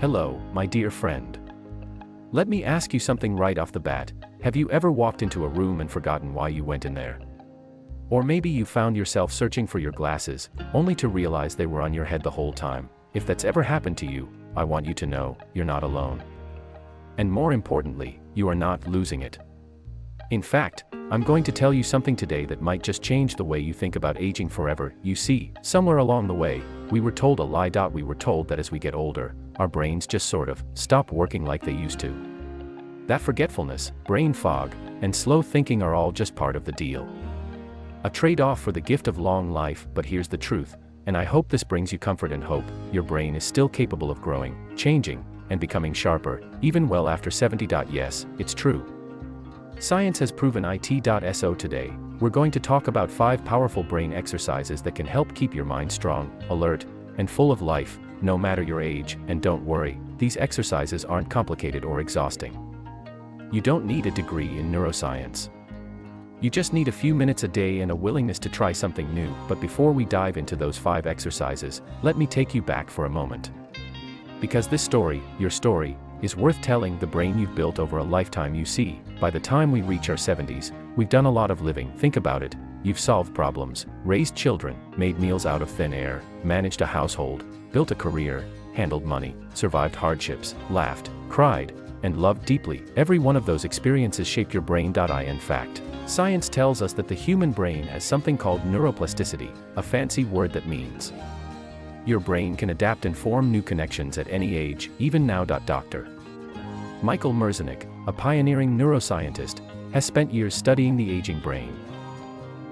Hello, my dear friend. Let me ask you something right off the bat. Have you ever walked into a room and forgotten why you went in there? Or maybe you found yourself searching for your glasses, only to realize they were on your head the whole time. If that's ever happened to you, I want you to know, you're not alone. And more importantly, you are not losing it. In fact, I'm going to tell you something today that might just change the way you think about aging forever. You see, somewhere along the way, we were told a lie. We were told that as we get older, our brains just sort of stop working like they used to. That forgetfulness, brain fog, and slow thinking are all just part of the deal. A trade-off for the gift of long life. But here's the truth, and I hope this brings you comfort and hope. Your brain is still capable of growing, changing, and becoming sharper, even well after 70. Yes, it's true. Science has proven it. So today, we're going to talk about 5 powerful brain exercises that can help keep your mind strong, alert, and full of life, no matter your age. And don't worry, these exercises aren't complicated or exhausting. You don't need a degree in neuroscience. You just need a few minutes a day and a willingness to try something new. But before we dive into those 5 exercises, let me take you back for a moment. Because this story, your story, is worth telling. The brain you've built over a lifetime. You see, by the time we reach our 70s, we've done a lot of living. Think about it. You've solved problems, raised children, made meals out of thin air, managed a household, built a career, handled money, survived hardships, laughed, cried, and loved deeply. Every one of those experiences shaped your brain. In fact, science tells us that the human brain has something called neuroplasticity, a fancy word that means your brain can adapt and form new connections at any age, even now. Dr. Michael Merzenich, a pioneering neuroscientist, has spent years studying the aging brain.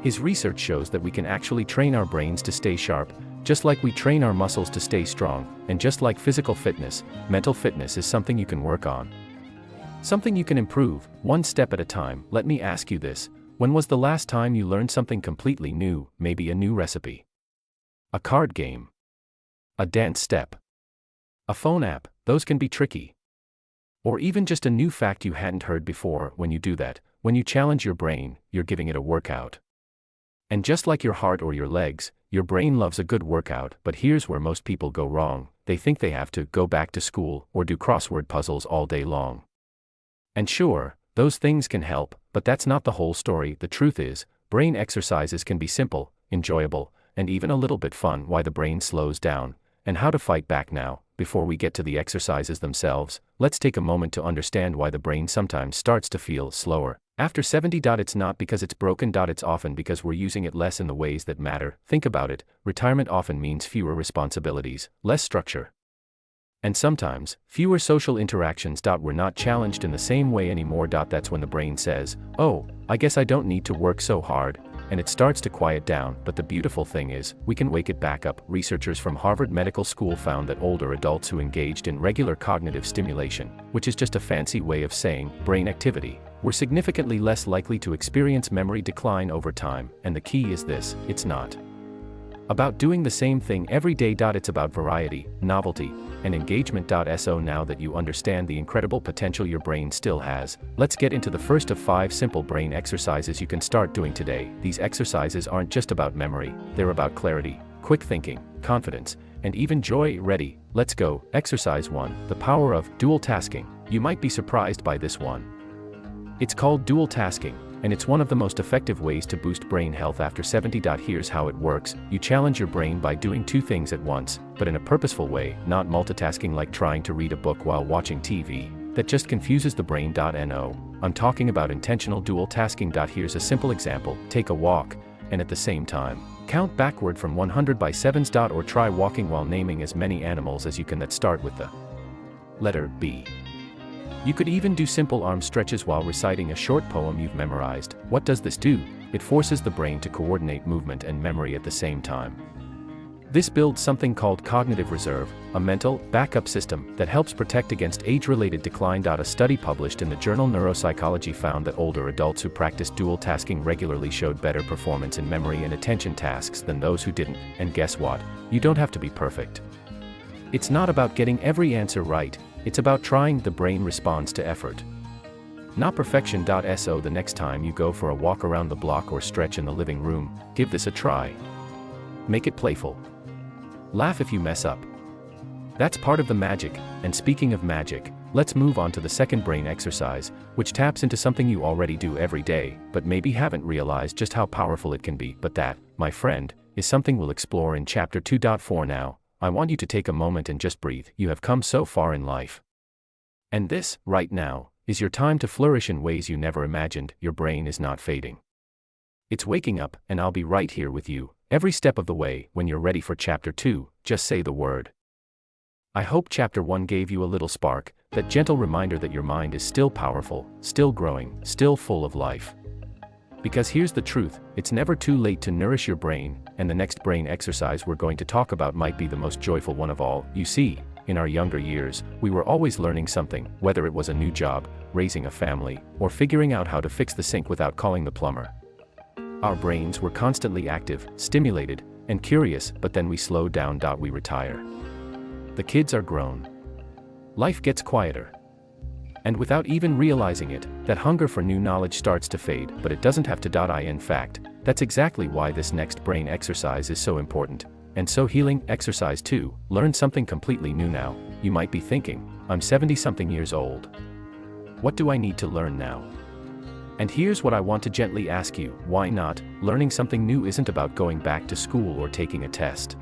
His research shows that we can actually train our brains to stay sharp, just like we train our muscles to stay strong. And just like physical fitness, mental fitness is something you can work on. Something you can improve, one step at a time. Let me ask you this: when was the last time you learned something completely new? Maybe a new recipe, a card game, a dance step, a phone app. Those can be tricky. Or even just a new fact you hadn't heard before. When you do that, when you challenge your brain, you're giving it a workout. And just like your heart or your legs, your brain loves a good workout. But here's where most people go wrong. They think they have to go back to school or do crossword puzzles all day long. And sure, those things can help, but that's not the whole story. The truth is, brain exercises can be simple, enjoyable, and even a little bit fun. Why the brain slows down, and how to fight back. Now, before we get to the exercises themselves, let's take a moment to understand why the brain sometimes starts to feel slower after 70. It's not because it's broken. It's often because we're using it less in the ways that matter. Think about it. Retirement often means fewer responsibilities, less structure, and sometimes fewer social interactions. We're not challenged in the same way anymore. That's when the brain says, oh, I guess I don't need to work so hard, and it starts to quiet down. But the beautiful thing is, we can wake it back up. Researchers from Harvard Medical School found that older adults who engaged in regular cognitive stimulation, which is just a fancy way of saying brain activity, were significantly less likely to experience memory decline over time. And the key is this: it's not about doing the same thing every day. It's about variety, novelty, and engagement. So now that you understand the incredible potential your brain still has, let's get into the first of 5 simple brain exercises you can start doing today. These exercises aren't just about memory, they're about clarity, quick thinking, confidence, and even joy. Ready? Let's go. Exercise 1, the power of dual tasking. You might be surprised by this one. It's called dual tasking, and it's one of the most effective ways to boost brain health after 70. Here's how it works. You challenge your brain by doing 2 things at once, but in a purposeful way, not multitasking like trying to read a book while watching TV. That just confuses the brain. No, I'm talking about intentional dual tasking. Here's a simple example. Take a walk, and at the same time, count backward from 100 by 7s. Or try walking while naming as many animals as you can that start with the letter B. You could even do simple arm stretches while reciting a short poem you've memorized. What does this do? It forces the brain to coordinate movement and memory at the same time. This builds something called cognitive reserve, a mental backup system that helps protect against age-related decline. A study published in the journal Neuropsychology found that older adults who practiced dual tasking regularly showed better performance in memory and attention tasks than those who didn't. And guess what? You don't have to be perfect. It's not about getting every answer right. It's about trying. The brain responds to effort, not perfection. So the next time you go for a walk around the block or stretch in the living room, give this a try. Make it playful. Laugh if you mess up. That's part of the magic, and speaking of magic, let's move on to the second brain exercise, which taps into something you already do every day, but maybe haven't realized just how powerful it can be. But that, my friend, is something we'll explore in Chapter 2.4 now. I want you to take a moment and just breathe. You have come so far in life. And this, right now, is your time to flourish in ways you never imagined. Your brain is not fading. It's waking up, and I'll be right here with you, every step of the way. When you're ready for Chapter 2, just say the word. I hope Chapter 1 gave you a little spark, that gentle reminder that your mind is still powerful, still growing, still full of life. Because here's the truth, it's never too late to nourish your brain, and the next brain exercise we're going to talk about might be the most joyful one of all. You see, in our younger years, we were always learning something, whether it was a new job, raising a family, or figuring out how to fix the sink without calling the plumber. Our brains were constantly active, stimulated, and curious, but then we slowed down. We retire. The kids are grown. Life gets quieter. And without even realizing it, that hunger for new knowledge starts to fade, but it doesn't have to. In fact, that's exactly why this next brain exercise is so important, and so healing. Exercise 2, learn something completely new now. You might be thinking, I'm 70-something years old. What do I need to learn now? And here's what I want to gently ask you, why not? Learning something new isn't about going back to school or taking a test.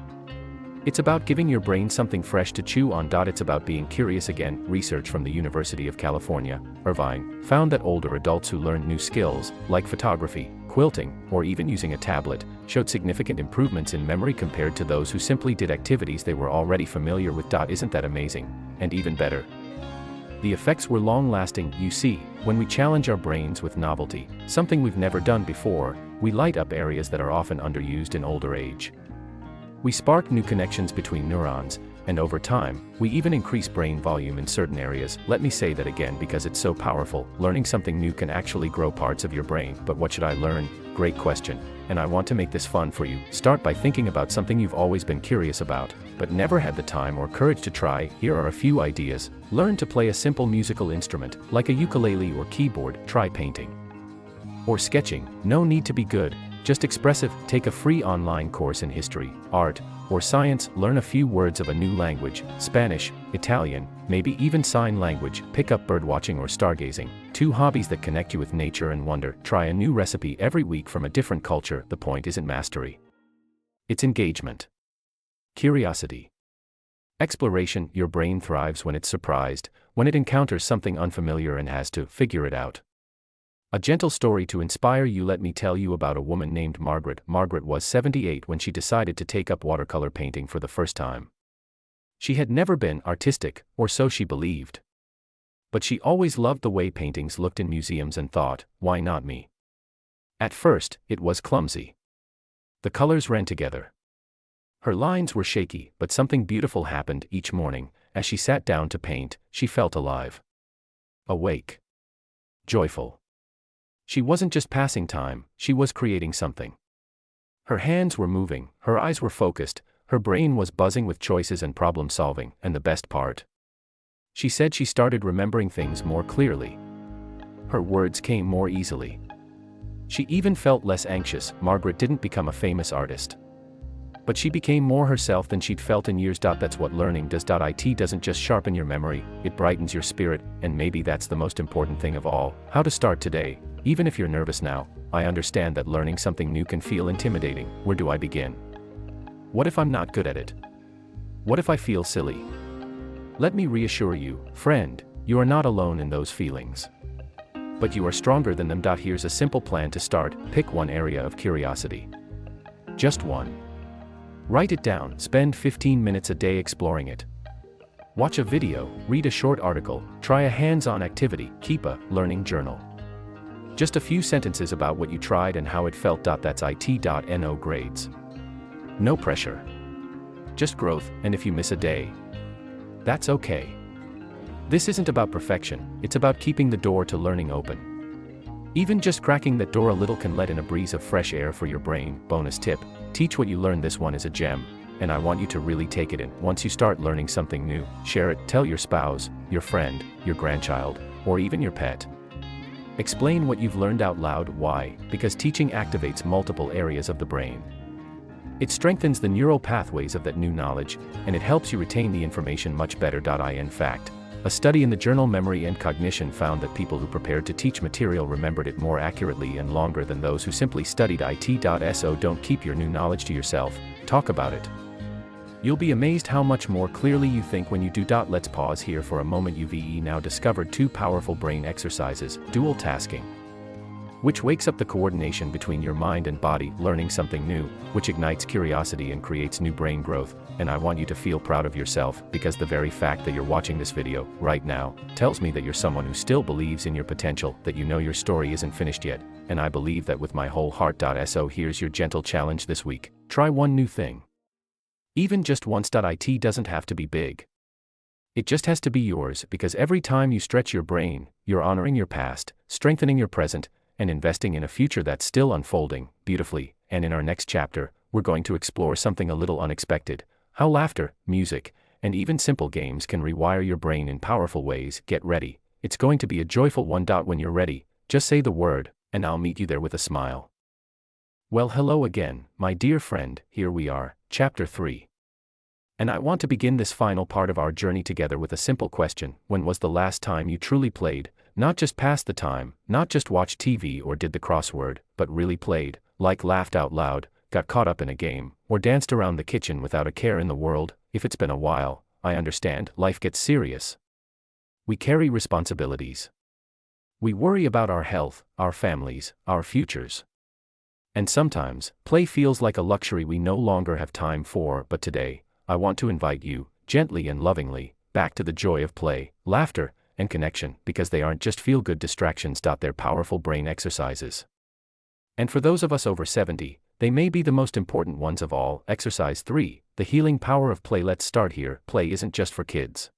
It's about giving your brain something fresh to chew on. It's about being curious again. Research from the University of California, Irvine, found that older adults who learned new skills, like photography, quilting, or even using a tablet, showed significant improvements in memory compared to those who simply did activities they were already familiar with. Isn't that amazing? And even better, the effects were long-lasting. You see, when we challenge our brains with novelty, something we've never done before, we light up areas that are often underused in older age. We spark new connections between neurons, and over time, we even increase brain volume in certain areas. Let me say that again because it's so powerful. Learning something new can actually grow parts of your brain. But what should I learn? Great question. And I want to make this fun for you. Start by thinking about something you've always been curious about, but never had the time or courage to try. Here are a few ideas. Learn to play a simple musical instrument, like a ukulele or keyboard. Try painting or sketching. No need to be good, just expressive. Take a free online course in history, art, or science. Learn a few words of a new language, Spanish, Italian, maybe even sign language. Pick up birdwatching or stargazing, 2 hobbies that connect you with nature and wonder. Try a new recipe every week from a different culture. The point isn't mastery. It's engagement. Curiosity. Exploration. Your brain thrives when it's surprised, when it encounters something unfamiliar and has to figure it out. A gentle story to inspire you. Let me tell you about a woman named Margaret. Margaret was 78 when she decided to take up watercolor painting for the first time. She had never been artistic, or so she believed. But she always loved the way paintings looked in museums and thought, why not me? At first, it was clumsy. The colors ran together. Her lines were shaky, but something beautiful happened. Each morning, as she sat down to paint, she felt alive. Awake. Joyful. She wasn't just passing time, she was creating something. Her hands were moving, her eyes were focused, her brain was buzzing with choices and problem solving, and the best part, she said she started remembering things more clearly. Her words came more easily. She even felt less anxious. Margaret didn't become a famous artist, but she became more herself than she'd felt in years. That's what learning does. It doesn't just sharpen your memory, it brightens your spirit, and maybe that's the most important thing of all. How to start today. Even if you're nervous now, I understand that learning something new can feel intimidating. Where do I begin? What if I'm not good at it? What if I feel silly? Let me reassure you, friend, you are not alone in those feelings. But you are stronger than them. Here's a simple plan to start. Pick one area of curiosity. Just one. Write it down. Spend 15 minutes a day exploring it. Watch a video, read a short article, try a hands-on activity, keep a learning journal. Just a few sentences about what you tried and how it felt. That's it.no grades. No pressure. Just growth, and if you miss a day, that's okay. This isn't about perfection, it's about keeping the door to learning open. Even just cracking that door a little can let in a breeze of fresh air for your brain. Bonus tip, teach what you learn. This one is a gem, and I want you to really take it in. Once you start learning something new, share it. Tell your spouse, your friend, your grandchild, or even your pet. Explain what you've learned out loud. Why? Because teaching activates multiple areas of the brain. It strengthens the neural pathways of that new knowledge, and it helps you retain the information much better. In fact, a study in the journal Memory and Cognition found that people who prepared to teach material remembered it more accurately and longer than those who simply studied it. So don't keep your new knowledge to yourself, talk about it. You'll be amazed how much more clearly you think when you do. Let's pause here for a moment. You've now discovered two powerful brain exercises: dual tasking, which wakes up the coordination between your mind and body; learning something new, which ignites curiosity and creates new brain growth. And I want you to feel proud of yourself, because the very fact that you're watching this video right now tells me that you're someone who still believes in your potential, that you know your story isn't finished yet, and I believe that with my whole heart. So here's your gentle challenge this week: try one new thing. Even just once. It doesn't have to be big. It just has to be yours, because every time you stretch your brain, you're honoring your past, strengthening your present, and investing in a future that's still unfolding beautifully. And in our next chapter, we're going to explore something a little unexpected: how laughter, music, and even simple games can rewire your brain in powerful ways. Get ready. It's going to be a joyful one. When you're ready, just say the word, and I'll meet you there with a smile. Well, hello again, my dear friend. Here we are, Chapter 3. And I want to begin this final part of our journey together with a simple question: when was the last time you truly played? Not just passed the time, not just watched TV or did the crossword, but really played, like laughed out loud, got caught up in a game, or danced around the kitchen without a care in the world. If it's been a while, I understand, life gets serious. We carry responsibilities. We worry about our health, our families, our futures. And sometimes, play feels like a luxury we no longer have time for. But today, I want to invite you, gently and lovingly, back to the joy of play, laughter, and connection, because they aren't just feel-good distractions. They're powerful brain exercises. And for those of us over 70, they may be the most important ones of all. Exercise 3, the healing power of play. Let's start here. Play isn't just for kids.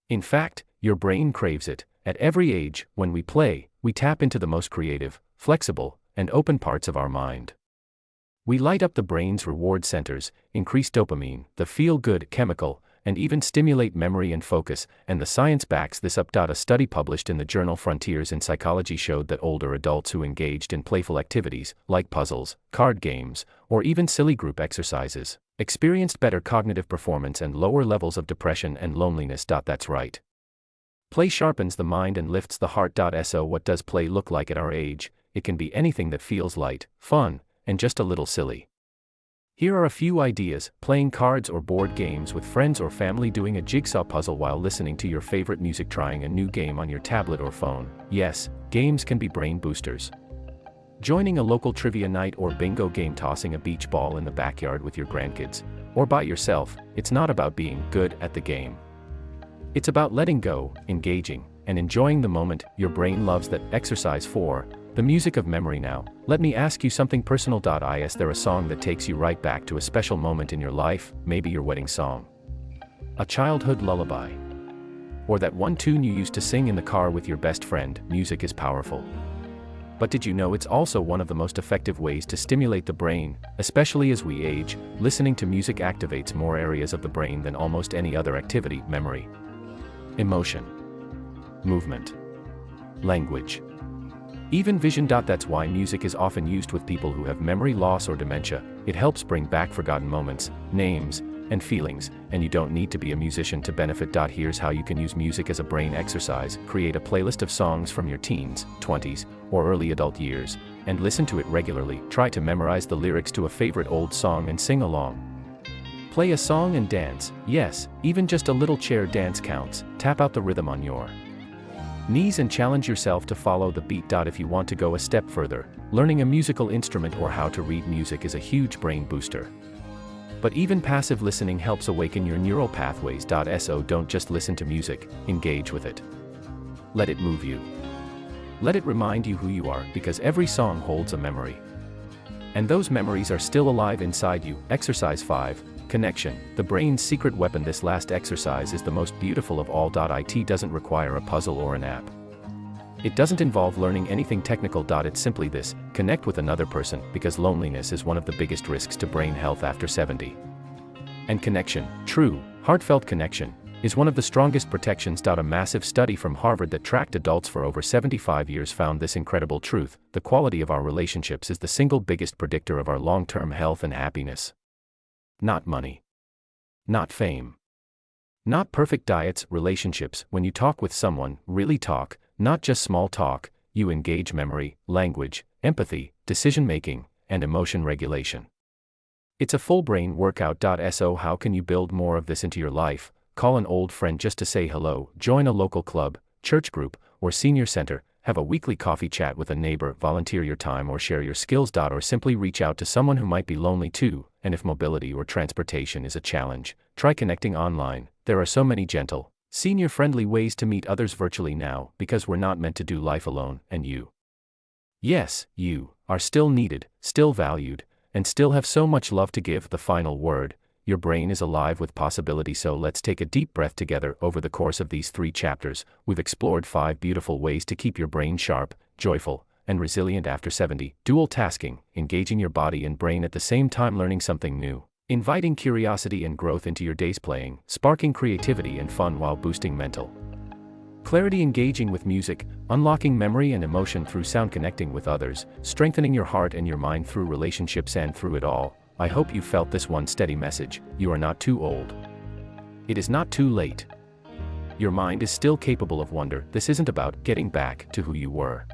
In fact, your brain craves it. At every age, when we play, we tap into the most creative, flexible, and open parts of our mind. We light up the brain's reward centers, increase dopamine, the feel-good chemical, and even stimulate memory and focus, and the science backs this up. A study published in the journal Frontiers in Psychology showed that older adults who engaged in playful activities, like puzzles, card games, or even silly group exercises, experienced better cognitive performance and lower levels of depression and loneliness. That's right. Play sharpens the mind and lifts the heart. So what does play look like at our age? It can be anything that feels light, fun, and just a little silly. Here are a few ideas: playing cards or board games with friends or family, doing a jigsaw puzzle while listening to your favorite music, trying a new game on your tablet or phone. Yes, games can be brain boosters. Joining a local trivia night or bingo game, tossing a beach ball in the backyard with your grandkids, or by yourself. It's not about being good at the game. It's about letting go, engaging, and enjoying the moment. Your brain loves that. Exercise 4, the music of memory. Now, let me ask you something personal. Is there a song that takes you right back to a special moment in your life? Maybe your wedding song, a childhood lullaby, or that one tune you used to sing in the car with your best friend. Music is powerful. But did you know it's also one of the most effective ways to stimulate the brain, especially as we age? Listening to music activates more areas of the brain than almost any other activity: memory, emotion, movement, language, even vision. That's why music is often used with people who have memory loss or dementia. It helps bring back forgotten moments, names, and feelings, and you don't need to be a musician to benefit. Here's how you can use music as a brain exercise: create a playlist of songs from your teens, 20s, or early adult years, and listen to it regularly. Try to memorize the lyrics to a favorite old song and sing along. Play a song and dance. Yes, even just a little chair dance counts. Tap out the rhythm on your knees and challenge yourself to follow the beat. If you want to go a step further, learning a musical instrument or how to read music is a huge brain booster. But even passive listening helps awaken your neural pathways. So don't just listen to music, engage with it. Let it move you. Let it remind you who you are, because every song holds a memory. And those memories are still alive inside you. Exercise 5, connection, the brain's secret weapon. This last exercise is the most beautiful of all. It doesn't require a puzzle or an app. It doesn't involve learning anything technical. It's simply this: connect with another person, because loneliness is one of the biggest risks to brain health after 70. And connection, true, heartfelt connection, is one of the strongest protections. A massive study from Harvard that tracked adults for over 75 years found this incredible truth: the quality of our relationships is the single biggest predictor of our long-term health and happiness. Not money. Not fame. Not perfect diets. Relationships, when you talk with someone, really talk, not just small talk, you engage memory, language, empathy, decision-making, and emotion regulation. It's a full brain workout. So how can you build more of this into your life? Call an old friend just to say hello, join a local club, church group, or senior center, have a weekly coffee chat with a neighbor, volunteer your time or share your skills. Or simply reach out to someone who might be lonely too. And if mobility or transportation is a challenge, try connecting online. There are so many gentle, senior-friendly ways to meet others virtually now, because we're not meant to do life alone, and you. Yes, you are still needed, still valued, and still have so much love to give. The final word: your brain is alive with possibility. So let's take a deep breath together. Over the course of these 3 chapters, we've explored 5 beautiful ways to keep your brain sharp, joyful, and resilient after 70. Dual tasking, engaging your body and brain at the same time, learning something new, inviting curiosity and growth into your days, playing, sparking creativity and fun while boosting mental clarity, engaging with music, unlocking memory and emotion through sound, connecting with others, strengthening your heart and your mind through relationships. And through it all, I hope you felt this one steady message: you are not too old. It is not too late. Your mind is still capable of wonder. This isn't about getting back to who you were.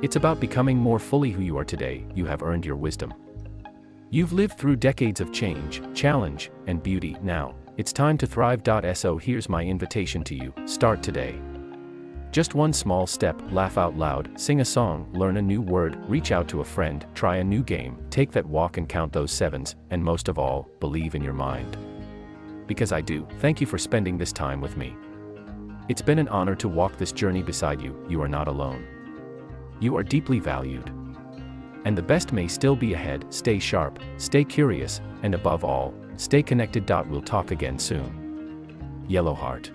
It's about becoming more fully who you are today. You have earned your wisdom. You've lived through decades of change, challenge, and beauty. Now, it's time to thrive. So here's my invitation to you: start today. Just one small step: laugh out loud, sing a song, learn a new word, reach out to a friend, try a new game, take that walk and count those 7s, and most of all, believe in your mind. Because I do. Thank you for spending this time with me. It's been an honor to walk this journey beside you. You are not alone. You are deeply valued. And the best may still be ahead. Stay sharp, stay curious, and above all, stay connected. We'll talk again soon. Yellow Heart.